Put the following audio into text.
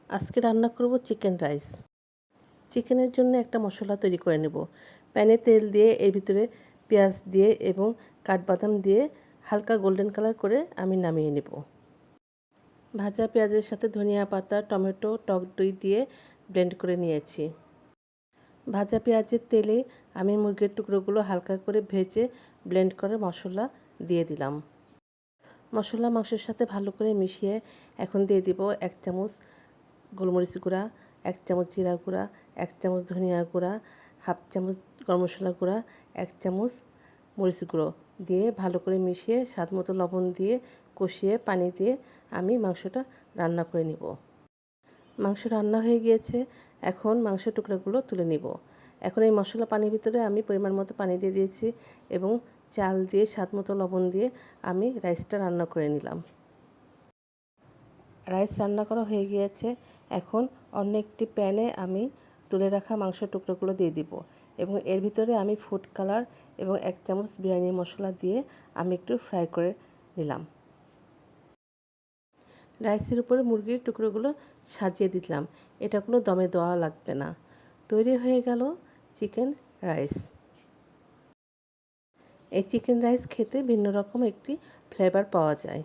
আজকে রান্না করব চিকেন রাইস। চিকেনের জন্য একটা মশলা তৈরি করে নেব। প্যানে তেল দিয়ে এর ভিতরে পেঁয়াজ দিয়ে এবং কাঠবাদাম দিয়ে হালকা গোল্ডেন কালার করে আমি নামিয়ে নেব। ভাজা পেঁয়াজের সাথে ধনিয়া পাতা, টমেটো, টক দই দিয়ে ব্লেন্ড করে নিয়েছি। ভাজা পেঁয়াজের তেলে আমি মুরগির টুকরোগুলো হালকা করে ভেজে ব্লেন্ড করে মশলা দিয়ে দিলাম। মশলা মাংসের সাথে ভালো করে মিশিয়ে এখন দিয়ে দিব 1 চামচ গোলমরিচ গুঁড়া, 1 চামচ জিরা গুঁড়া, 1 চামচ ধনিয়া গুঁড়া, হাফ চামচ গরম মশলা গুঁড়া, 1 চামচ মরিচ গুঁড়ো দিয়ে ভালো করে মিশিয়ে স্বাদমতো লবণ দিয়ে কষিয়ে পানি দিয়ে আমি মাংসটা রান্না করে নিব। মাংস রান্না হয়ে গিয়েছে, এখন মাংসের টুকরাগুলো তুলে নিব। এখন এই মশলা পানির ভিতরে আমি পরিমাণ মতো পানি দিয়ে দিয়েছি এবং চাল দিয়ে স্বাদমতো লবণ দিয়ে আমি রাইসটা রান্না করে নিলাম। রাইস রান্না করা হয়ে গিয়েছে, এখন অন্য একটি প্যানে আমি তুলে রাখা মাংসের টুকরোগুলো দিয়ে দিব এবং এর ভিতরে আমি ফুড কালার এবং 1 চামচ বিরিয়ানি মশলা দিয়ে আমি একটু ফ্রাই করে নিলাম। রাইসের উপরে মুরগির টুকরোগুলো সাজিয়ে দিলাম। এটা কোনো দমে দেওয়া লাগবে না। তৈরি হয়ে গেল চিকেন রাইস। এই চিকেন রাইস খেতে ভিন্ন রকম একটি ফ্লেভার পাওয়া যায়।